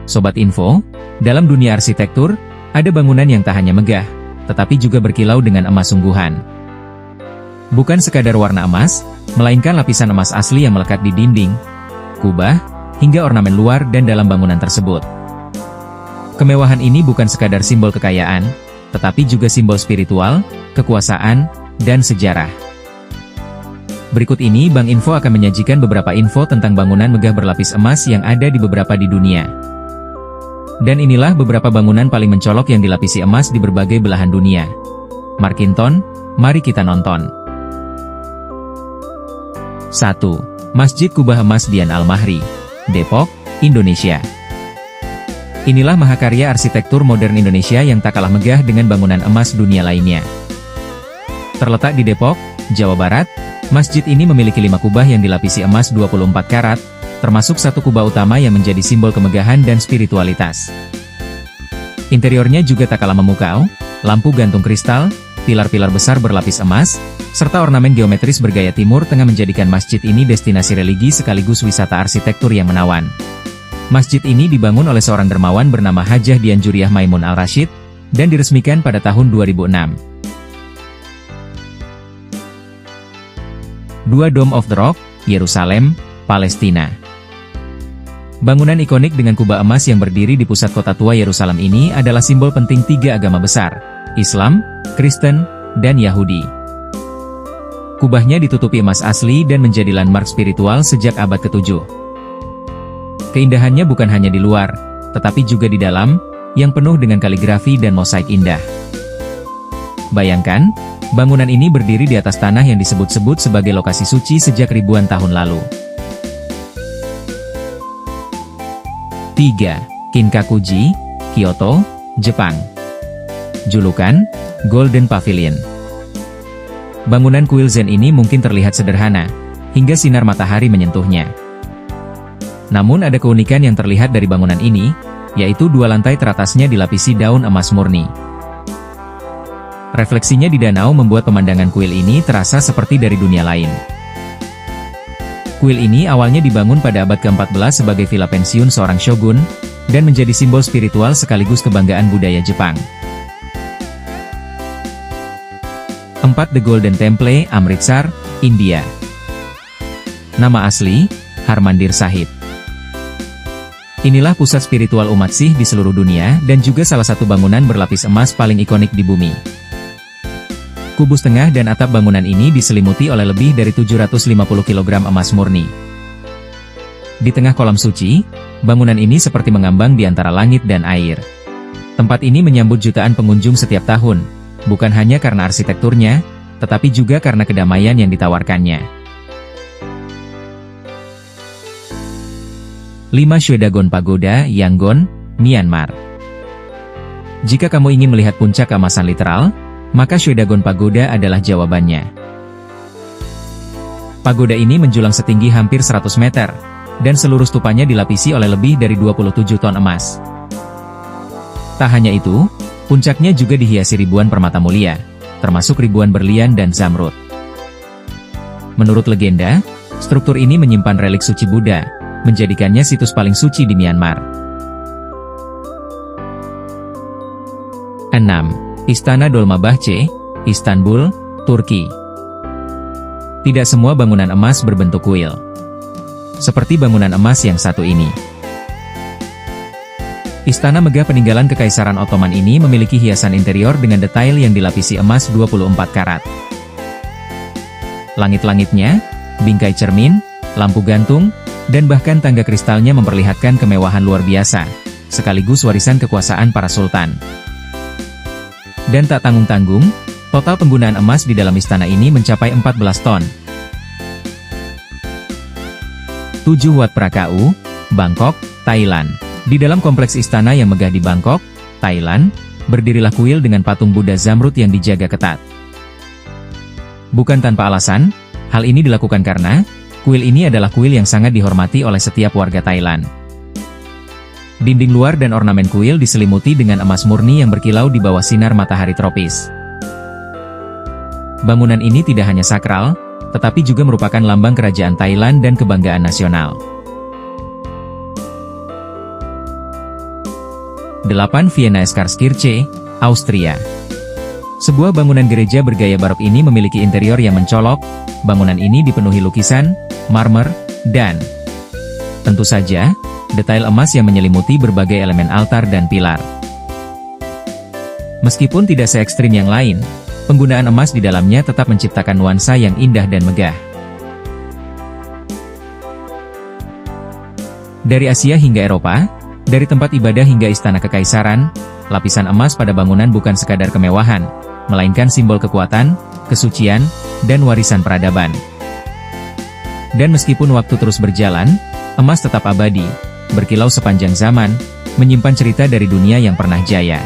Sobat Info, dalam dunia arsitektur, ada bangunan yang tak hanya megah, tetapi juga berkilau dengan emas sungguhan. Bukan sekadar warna emas, melainkan lapisan emas asli yang melekat di dinding, kubah, hingga ornamen luar dan dalam bangunan tersebut. Kemewahan ini bukan sekadar simbol kekayaan, tetapi juga simbol spiritual, kekuasaan, dan sejarah. Berikut ini Bank Info akan menyajikan beberapa info tentang bangunan megah berlapis emas yang ada di beberapa di dunia. Dan inilah beberapa bangunan paling mencolok yang dilapisi emas di berbagai belahan dunia. Markinton, mari kita nonton. 1. Masjid Kubah Emas Dian Al-Mahri, Depok, Indonesia. Inilah mahakarya arsitektur modern Indonesia yang tak kalah megah dengan bangunan emas dunia lainnya. Terletak di Depok, Jawa Barat, masjid ini memiliki 5 kubah yang dilapisi emas 24 karat, termasuk satu kubah utama yang menjadi simbol kemegahan dan spiritualitas. Interiornya juga tak kalah memukau, lampu gantung kristal, pilar-pilar besar berlapis emas, serta ornamen geometris bergaya Timur Tengah menjadikan masjid ini destinasi religi sekaligus wisata arsitektur yang menawan. Masjid ini dibangun oleh seorang dermawan bernama Hajah Dian Juriyah Maimun Al-Rashid, dan diresmikan pada tahun 2006. 2. Dome of the Rock, Yerusalem, Palestina. Bangunan ikonik dengan kubah emas yang berdiri di pusat kota tua Yerusalem ini adalah simbol penting 3 agama besar, Islam, Kristen, dan Yahudi. Kubahnya ditutupi emas asli dan menjadi landmark spiritual sejak abad ke-7. Keindahannya bukan hanya di luar, tetapi juga di dalam, yang penuh dengan kaligrafi dan mosaik indah. Bayangkan, bangunan ini berdiri di atas tanah yang disebut-sebut sebagai lokasi suci sejak ribuan tahun lalu. 3. Kinkakuji, Kyoto, Jepang. Julukan, Golden Pavilion. Bangunan kuil Zen ini mungkin terlihat sederhana, hingga sinar matahari menyentuhnya. Namun ada keunikan yang terlihat dari bangunan ini, yaitu 2 lantai teratasnya dilapisi daun emas murni. Refleksinya di danau membuat pemandangan kuil ini terasa seperti dari dunia lain. Kuil ini awalnya dibangun pada abad ke-14 sebagai villa pensiun seorang shogun, dan menjadi simbol spiritual sekaligus kebanggaan budaya Jepang. 4. The Golden Temple, Amritsar, India. Nama asli, Harmandir Sahib. Inilah pusat spiritual umat Sikh di seluruh dunia dan juga salah satu bangunan berlapis emas paling ikonik di bumi. Kubus tengah dan atap bangunan ini diselimuti oleh lebih dari 750 kg emas murni. Di tengah kolam suci, bangunan ini seperti mengambang di antara langit dan air. Tempat ini menyambut jutaan pengunjung setiap tahun, bukan hanya karena arsitekturnya, tetapi juga karena kedamaian yang ditawarkannya. 5. Shwedagon Pagoda, Yangon, Myanmar. Jika kamu ingin melihat puncak keemasan literal, maka Shwedagon Pagoda adalah jawabannya. Pagoda ini menjulang setinggi hampir 100 meter, dan seluruh stupanya dilapisi oleh lebih dari 27 ton emas. Tak hanya itu, puncaknya juga dihiasi ribuan permata mulia, termasuk ribuan berlian dan zamrud. Menurut legenda, struktur ini menyimpan relik suci Buddha, menjadikannya situs paling suci di Myanmar. 6. Istana Dolmabahce, Istanbul, Turki. Tidak semua bangunan emas berbentuk kuil. Seperti bangunan emas yang satu ini. Istana megah peninggalan Kekaisaran Ottoman ini memiliki hiasan interior dengan detail yang dilapisi emas 24 karat. Langit-langitnya, bingkai cermin, lampu gantung, dan bahkan tangga kristalnya memperlihatkan kemewahan luar biasa, sekaligus warisan kekuasaan para sultan. Dan tak tanggung-tanggung, total penggunaan emas di dalam istana ini mencapai 14 ton. 7. Wat Prakau, Bangkok, Thailand. Di dalam kompleks istana yang megah di Bangkok, Thailand, berdirilah kuil dengan patung Buddha Zamrud yang dijaga ketat. Bukan tanpa alasan, hal ini dilakukan karena kuil ini adalah kuil yang sangat dihormati oleh setiap warga Thailand. Dinding luar dan ornamen kuil diselimuti dengan emas murni yang berkilau di bawah sinar matahari tropis. Bangunan ini tidak hanya sakral, tetapi juga merupakan lambang kerajaan Thailand dan kebanggaan nasional. 8 Vienna Scharzkirche, Austria. Sebuah bangunan gereja bergaya barok ini memiliki interior yang mencolok. Bangunan ini dipenuhi lukisan, marmer, dan tentu saja, detail emas yang menyelimuti berbagai elemen altar dan pilar. Meskipun tidak se-ekstrim yang lain, penggunaan emas di dalamnya tetap menciptakan nuansa yang indah dan megah. Dari Asia hingga Eropa, dari tempat ibadah hingga istana kekaisaran, lapisan emas pada bangunan bukan sekadar kemewahan, melainkan simbol kekuatan, kesucian, dan warisan peradaban. Dan meskipun waktu terus berjalan, emas tetap abadi, berkilau sepanjang zaman, menyimpan cerita dari dunia yang pernah jaya.